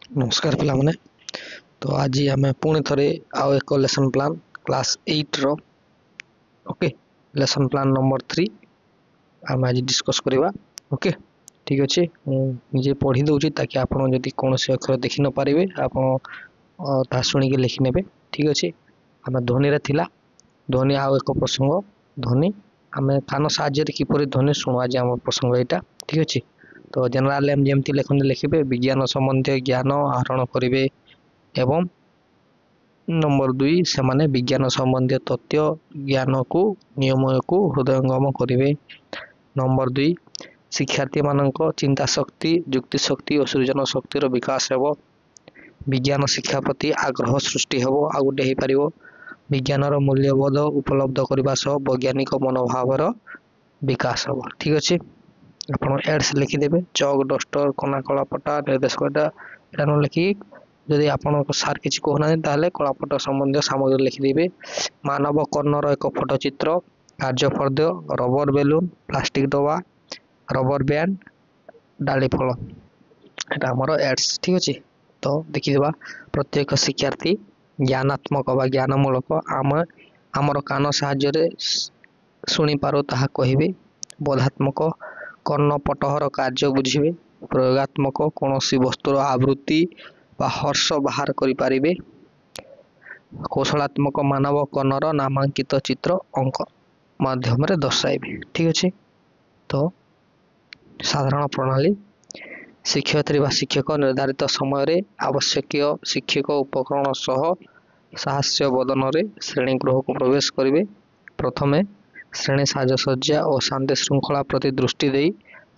नमस्कार पिलामने। तो आज आम पुणी थे आउ एक लेसन प्लान क्लास 8 रो ओके लेसन प्लान नंबर 3 आम आज डिस्कस करवा। ओके ठीक अच्छे मुझे पढ़ी दूसरी ताकि आप कौन से अक्षर देखी न पारे आप शुणिक लिखिने। ठीक अच्छे आम ध्वनि थिला ध्वनि आउ एक प्रसंग ध्वनि आम कान साहाय्य किपर ध्वनि शुणु आज आम प्रसंग यहाँ। ठीक अच्छे तो जनरल जमी लेखन लिखे विज्ञान संबंधी ज्ञान आहरण करेंगे एवं नंबर 2 से माने विज्ञान संबंधी तथ्य ज्ञान को नियम को हृदयंगम करेंगे। नंबर 2 शिक्षार्थी मानक चिंता शक्ति युक्ति शक्ति और सृजन शक्तिर विकास हेब विज्ञान शिक्षा प्रति आग्रह सृष्टि हेब आ गोटे हो पार विज्ञानर मूल्यबोध उपलब्ध करने सह वैज्ञानिक मनोभावर विकास हेब। ठीक अच्छे आप एड्स लिखिदेवे चक डस्टर कना कलापटा निर्देशक यहाँ न लिखिक जदि आप सार किसी कहना कलापट संबंधी सामग्री लिखिदेवे। मानव कर्णर एक फोटोचित्र कार्यफर्द रबर बेलून प्लास्टिक डबा रबर बैंड डाली फल यहाँ आमर एड्स। ठीक अच्छे तो देखिदेवा प्रत्येक शिक्षार्थी ज्ञानात्मक बा ज्ञानमूलक आमर कान साहाय्य शुणी पारो ताहा कहिबे। बोधात्मक कर्ण पटहर कार्य बुझे प्रयोगात्मक कौन वस्तुर आवृत्ति बा हर्ष बाहर करें कौशलात्मक मानव कर्णर नामांकित चित्र अंक माध्यम दर्शाइबे। ठीक अच्छे तो साधारण प्रणाली शिक्षयित्री व शिक्षक निर्धारित समय आवश्यक शिक्षक उपकरण सह साहस्य बदन श्रेणीगृह को प्रवेश करेंगे। प्रथमे श्रेणी साजसज्जा और शांति श्रृंखला प्रति दृष्टि दे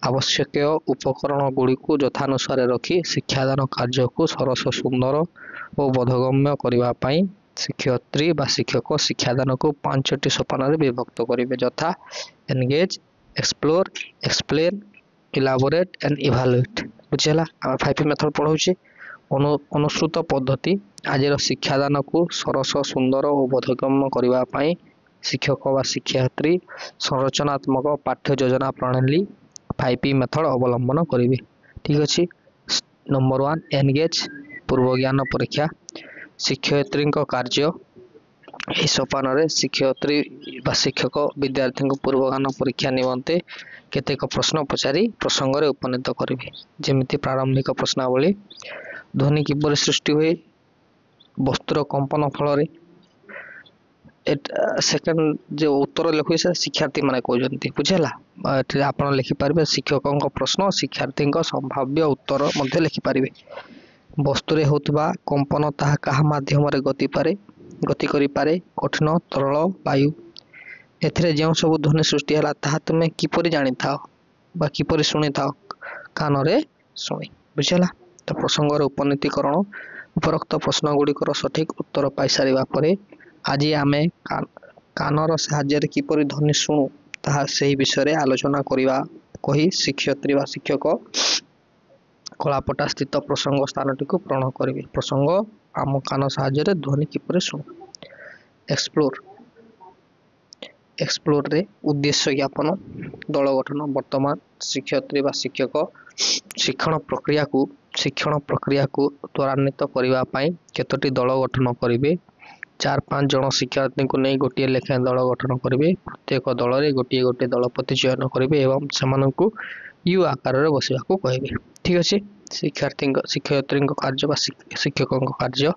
आवश्यक उपकरण गुड़ी को यथानुसार रखी शिक्षादान कार्य को सरस सुंदर और बोधगम्य करने शिक्षयित्री व शिक्षक शिक्षादान को 5टी सोपान विभक्त करेंगे यथा engage explore explain elaborate and evaluate. बुझेगा आम 5 मेथड पढ़ाऊे अनुश्रुत पद्धति आज शिक्षादान को सरस सुंदर और बोधगम्य करने शिक्षक व शिक्षयित्री संरचनात्मक पाठ्य योजना प्रणाली 5P मेथड अवलंबन करेंगे। ठीक अच्छे नंबर 1 एनगेज पूर्व ज्ञान परीक्षा शिक्षयित्री कार्य यह सोपान शिक्षयित्री व शिक्षक विद्यार्थी पूर्व ज्ञान परीक्षा निमंते केतेक प्रश्न पचारि प्रसंग में उपनीत करेंगे जमी प्रारंभिक प्रश्नावली ध्वनि किपर सृष्टि हुए वस्तुर कंपन फल सेकेंड जो उत्तर लिखु शिक्षार्थी माने कहते बुझेगा आप लिखिपारे शिक्षकों प्रश्न शिक्षार्थी संभाव्य उत्तर लिखिपारे वस्तुरे होता कंपन ताहा कहा माध्यम गति करें कठिन तरल वायु एथिरे जो सब ध्वनि सृष्टि है ताहा तुम किपरि जानी था बा किपरि शुणी था कान रे शुणी बुझेगा। तो प्रसंग उपनीतिकरण उपरोक्त प्रश्न गुड़िकर सठिक उत्तर पाई सारिबा परे आज आम कानर साहाय्य किपरि ध्वनि शुणु ताहा सही विषय आलोचना करवा कही शिक्षयित्री व शिक्षक कलापटा स्थित प्रसंग स्थानटी को प्रण करेंगे। प्रसंग आम कान साहाय्य ध्वनि किपरि शुणु एक्सप्लोर एक्सप्लोर रे उद्देश्य ज्ञापन दल गठन वर्तमान शिक्षयित्री व शिक्षक शिक्षण प्रक्रिया को त्वरान्वित करने केतोटी दल गठन करेंगे 4-5 जन शिक्षार्थी को नहीं गोटे लेखाएं दल गठन करेंगे प्रत्येक दल में गोटे गोटे दलपति चयन करेंगे एवं से यू आकार बसवा कहे। ठीक अच्छे शिक्षयित्री कार्य शिक्षकों कार्य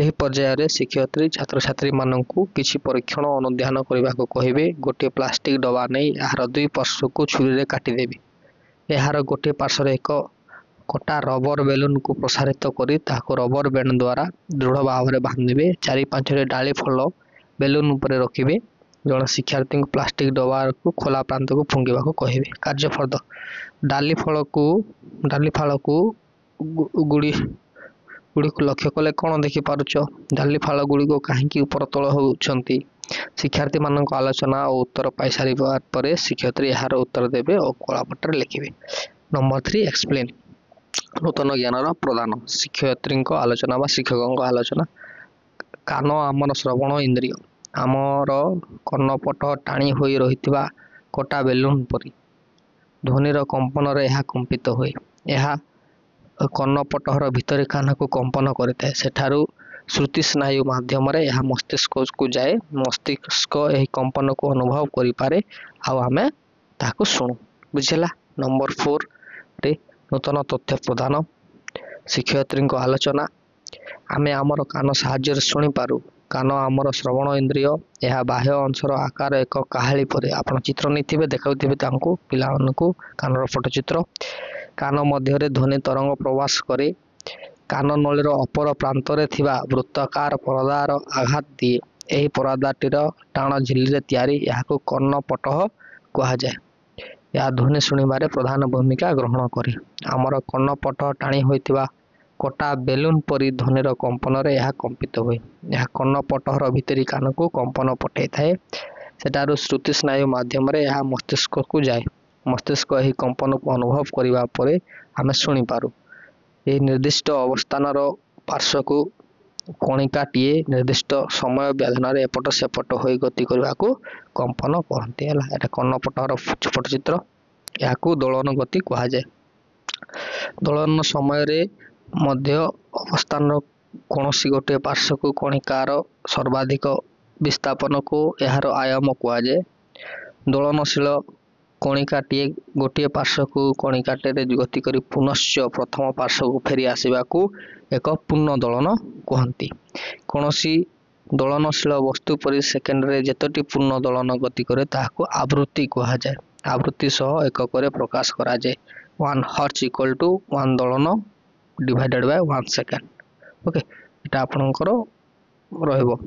यह पर्यायर शिक्षयित्री छात्र छात्री मानक किसी परीक्षण अनुध्यान करने को कहे गोटे प्लास्टिक डबा नहीं यार 2 पार्श्व को छुरी काटिदेवी यार गोटे पार्श्व एक कटा रबर बेलून को प्रसारित करी रबर बैंड द्वारा दृढ़ भाव में बांधे 4-5 डाली फल बेलून उपर रखिए जन शिक्षार्थी प्लास्टिक डबा को खोला प्रांत को फुंगा को कहे। कार्यफर्द डाली फाल को गुड़ी को लक्ष्य कले कौन देखिपारुच डाली फाल गुड़ी को कहीं ऊपर तल होती शिक्षार्थी मान आलोचना और उत्तर पाई सारा पर शिक्षयित्री यार उत्तर देवे और कलापटर लिखे। नंबर 3 एक्सप्लेन नूतन ज्ञान प्रदान शिक्षयित्री आलोचना व शिक्षकों आलोचना कान आमर श्रवण इंद्रिय आमर कर्णपट टाणी हो रही कटा बेलून परी ध्वनिर कंपन यह कंपित हुए यह कर्णपटहर भितरी कानକୁ कंपन କରିଥାଏ ସେଠାରୁ श्रुति स्नायु माध्यम यह मस्तिष्क को जाए मस्तिष्क यही कंपन को अनुभव करि पारे आ आमे ताको सुनु बुझिला। नंबर 4 रे नूतन तथ्य प्रदान शिक्षयित्री को आलोचना आमे आमर कान साहाय्य शुणी पारू कान आमर श्रवण इंद्रिय यह बाह्य अंशर आकार एक काहाली परे आपण चित्र नहीं देखाउथिबे तांको पिलाମାନଙ୍କୁ कानर फोटो चित्र कान मध्य ध्वनि तरंग प्रवास करे कान नलीर अपर प्रांतरे थिबा वृत्ताकार परदार आघात दिए यही परदाटीर टाण झिल्ली तैयारी याको कर्णपटह कहा जाए या ध्वनि शुणिबारे प्रधान भूमिका ग्रहण करे आमर कर्णपटह टाणी होइतिबा कटा बेलून परी ध्वनिर कंपन यह कंपित हुए यह कर्णपटहर भितरी कान को कंपन पठे थाए सेटारु श्रुति स्नायु माध्यम यह मस्तिष्क को जाए मस्तिष्क यही कंपन को अनुभव करिबा परे आमे शुणी पारू ये निर्दिष्ट अवस्थान पार्श्व को कणिकाटीए निर्दिष्ट समय व्यवधान एपट सेपट हो गति करने को कंपन कहते हैं। कर्णपटहर फोटो चित्र या दोलन गति कह जाए दोलन समय मध्य अवस्थान कौन गोटे पार्श्व को कणिकार सर्वाधिक विस्थापन को यार आयाम कह जाए दोलनशील कणिकाटीए गोटे पार्श्व को कणिकाटे गति करी पुनश्च प्रथम पार्श्व को फेरी आसवा को एक पूर्ण दोलन कहती कौनसी दोलनशील वस्तु पर सेकेंड रे जेतोटी पूर्ण दोलन गति करे ताको आवृत्ति कह जाए आवृत्ति सह एकक प्रकाश करा जाए 1 हर्ट्ज इक्वल टू 1 दोलन डिवाइडेड बाय 1 सेकेंड ओके एटा आपनकर रहबो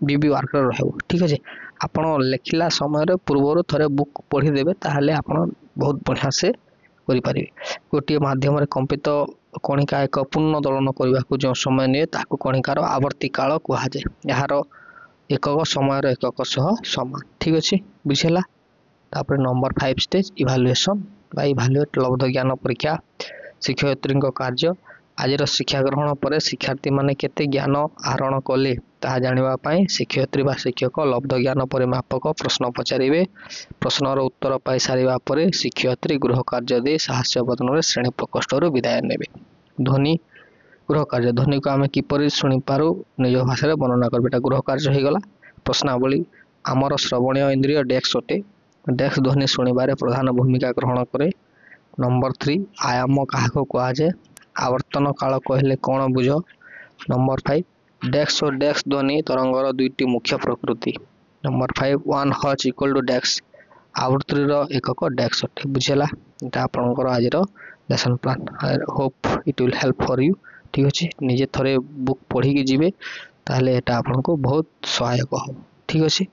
बीबी वार्कर रहबो ठीक है आपण लेखिला समय पूर्व थरे बुक पढ़ी देबे ताहले आपण बहुत बढ़िया से करि परिबे गोटे माध्यम रे कंपित कणिका एक पूर्ण दोलन करबा को जो समय निये ताको कणिकार आवर्ती काल कहा जाए यार एकक समय एकक सह समान ठीक अछि बुझिला। तापर नंबर 5 स्टेज इवैल्यूएशन बा इवैल्यूएट लब्ध ज्ञान परीक्षा शिक्षयित्री कार्य आज शिक्षा ग्रहण पर शिक्षार्थी माने केते ज्ञान आहरण कले ताहा जानिबा पई शिक्षयित्री बा शिक्षक लब्ध ज्ञान परिमापक प्रश्न पचारिबे प्रश्नर उत्तर पाई सारिबा परे शिक्षयित्री गृह कार्य दे साहस्य बदन श्रेणी प्रकोष्ठ विदाय नेबे। ध्वनि गृह कार्य ध्वनि को आमे किपरि सुनि पारू निज भाषा रे वर्णना करबे एटा गृह कार्य हे गला। प्रश्नावली आमर श्रवणीय इंद्रिय डेक्स अटे डेक्स ध्वनि शुणिबारे प्रधान भूमिका ग्रहण करे। नंबर 3 आयाम काहाको कहा जाए आवर्तन काल कहले कौन बुझ। नंबर 5 डेक्स और डेक्स ध्वनि तरंगर दुईटी मुख्य प्रकृति। नंबर 5 1 हर्ट्ज इक्वल टू डेक्स आवृत्तिर एकक डेक्स अटे बुझेला एटा आपनकर आज lesson plan I hope it will help for you ठीक अछि निजे थरे बुक पढ़ी के जिवे ताहले एटा आपनको बहुत सहायक हो ठीक अछि।